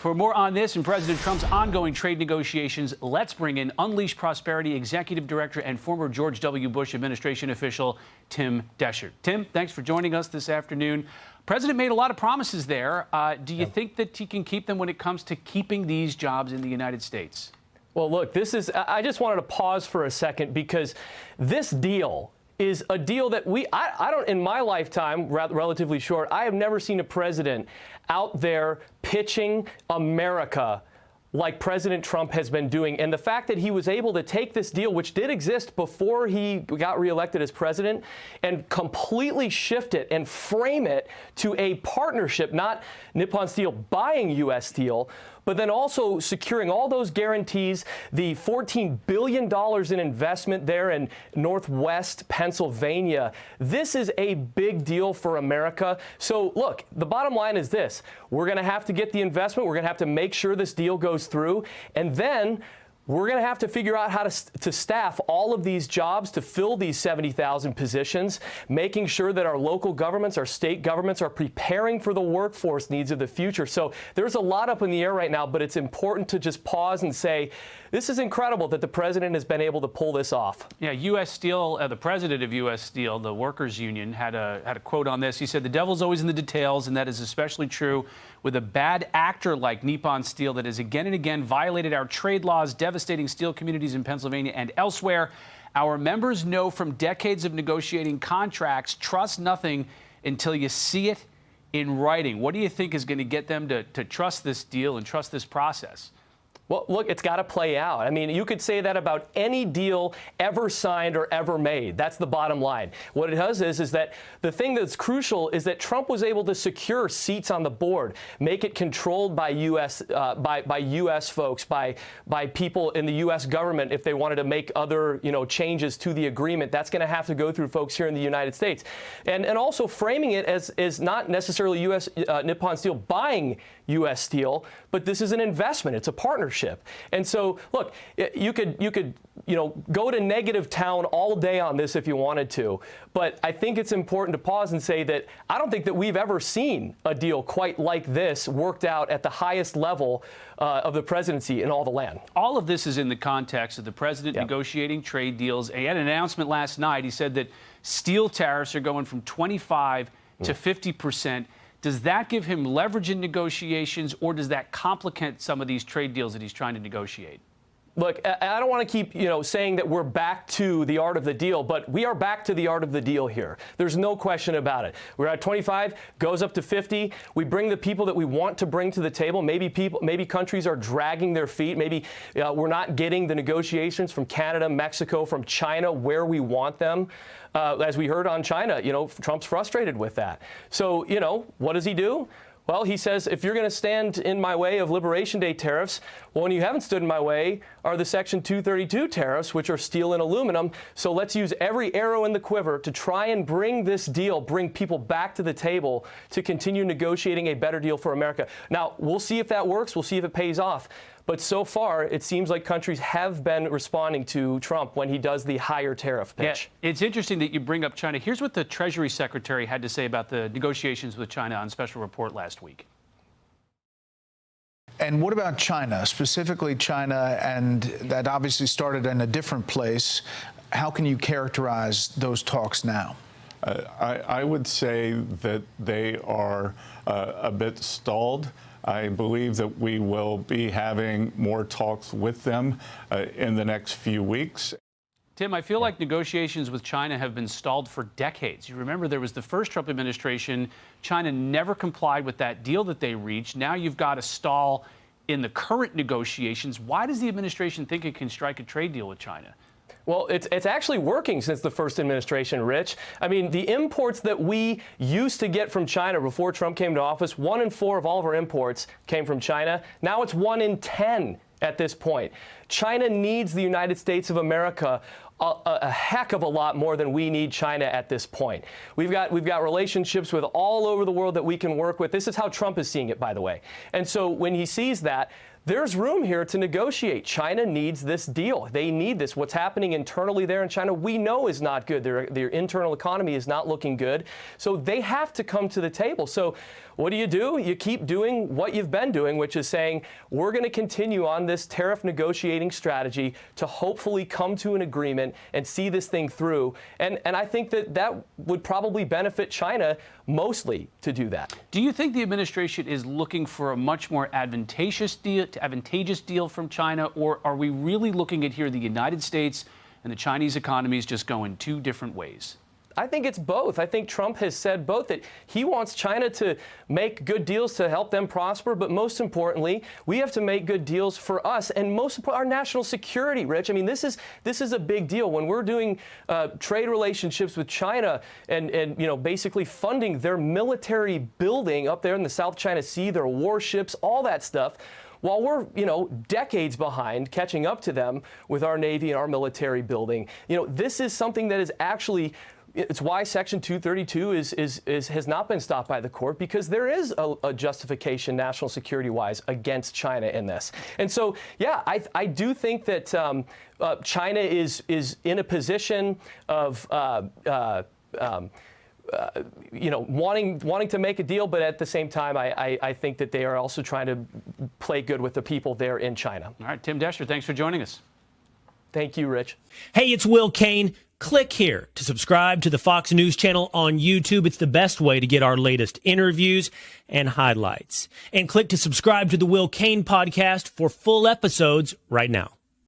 For more on this and President Trump's ongoing trade negotiations, let's bring in Unleash Prosperity Executive Director and former George W. Bush administration official Tim Doescher. Tim, thanks for joining us this afternoon. President made a lot of promises there. Do you think that he can keep them when it comes to keeping these jobs in the United States? Well, look, I just wanted to pause for a second because this deal is a deal that I don't, in my lifetime, relatively short, I have never seen a president out there pitching America like President Trump has been doing. And the fact that he was able to take this deal, which did exist before he got reelected as president, and completely shift it and frame it to a partnership, not Nippon Steel buying U.S. Steel, but then also securing all those guarantees, the $14 billion in investment there in Northwest Pennsylvania. This is a big deal for America. So look, the bottom line is this. We're going to have to get the investment. We're going to have to make sure this deal goes through. And then we're going to have to figure out how to staff all of these jobs, to fill these 70,000 positions, making sure that our local governments, our state governments are preparing for the workforce needs of the future. So there's a lot up in the air right now, but it's important to just pause and say, this is incredible that the president has been able to pull this off. Yeah, U.S. Steel, the president of U.S. Steel, the workers union, had a quote on this. He said, "The devil's always in the details, and that is especially true with a bad actor like Nippon Steel that has again and again violated our trade laws, devastating steel communities in Pennsylvania and elsewhere. Our members know from decades of negotiating contracts, trust nothing until you see it in writing." What do you think is going to get them to trust this deal and trust this process? Well, look, it's got to play out. I mean, you could say that about any deal ever signed or ever made. That's the bottom line. What it does is that the thing that's crucial is that Trump was able to secure seats on the board, make it controlled by U.S. by U.S. folks, by people in the U.S. government. If they wanted to make other changes to the agreement, that's going to have to go through folks here in the United States, and also framing it as not necessarily U.S. Nippon Steel buying U.S. Steel, but this is an investment. It's a partnership. And so, look, you could go to negative town all day on this if you wanted to, but I think it's important to pause and say that I don't think that we've ever seen a deal quite like this worked out at the highest level of the presidency in all the land. All of this is in the context of the president negotiating trade deals. He had an announcement last night. He said that steel tariffs are going from 25 to 50%. Does that give him leverage in negotiations, or does that complicate some of these trade deals that he's trying to negotiate? Look, I don't want to keep, saying that we're back to the art of the deal, but we are back to the art of the deal here. There's no question about it. We're at 25, goes up to 50. We bring the people that we want to bring to the table. Maybe countries are dragging their feet. Maybe we're not getting the negotiations from Canada, Mexico, from China where we want them. As we heard on China, Trump's frustrated with that. So, what does he do? Well, he says, if you're going to stand in my way of Liberation Day tariffs, well, when you haven't stood in my way are the Section 232 tariffs, which are steel and aluminum. So let's use every arrow in the quiver to try and bring this deal, bring people back to the table to continue negotiating a better deal for America. Now, we'll see if that works. We'll see if it pays off. But so far, it seems like countries have been responding to Trump when he does the higher tariff pitch. Yeah, it's interesting that you bring up China. Here's what the Treasury Secretary had to say about the negotiations with China on Special Report last week. And what about China, specifically China, and that obviously started in a different place? How can you characterize those talks now? I would say that they are a bit stalled. I believe that we will be having more talks with them in the next few weeks. Tim, I feel like negotiations with China have been stalled for decades. You remember there was the first Trump administration. China never complied with that deal that they reached. Now you've got a stall in the current negotiations. Why does the administration think it can strike a trade deal with China? Well, it's actually working since the first administration, Rich. I mean, the imports that we used to get from China before Trump came to office, 1 in 4 of all of our imports came from China. Now it's 1 in 10 at this point. China needs the United States of America a heck of a lot more than we need China at this point. We've got relationships with all over the world that we can work with. This is how Trump is seeing it, by the way. And so when he sees that, there's room here to negotiate. China needs this deal. They need this. What's happening internally there in China, we know is not good. Their internal economy is not looking good. So they have to come to the table. So what do? You keep doing what you've been doing, which is saying, we're going to continue on this tariff negotiating strategy to hopefully come to an agreement and see this thing through. And I think that would probably benefit China mostly to do that. Do you think the administration is looking for a much more advantageous deal from China, or are we really looking at here the United States and the Chinese economies just go in two different ways? I think it's both. I think Trump has said both, that he wants China to make good deals to help them prosper, but most importantly, we have to make good deals for us, and most importantly, our national security, Rich. I mean, this is a big deal. When we're doing trade relationships with China and basically funding their military building up there in the South China Sea, their warships, all that stuff, while we're, decades behind catching up to them with our Navy and our military building, this is something that is actually, it's why Section 232 has not been stopped by the court, because there is a justification national security-wise against China in this. And so, yeah, I do think that China is in a position of wanting to make a deal, but at the same time, I think that they are also trying to play good with the people there in China. All right, Tim Desher, thanks for joining us. Thank you, Rich. Hey, it's Will Cain. Click here to subscribe to the Fox News channel on YouTube. It's the best way to get our latest interviews and highlights. And click to subscribe to the Will Cain podcast for full episodes right now.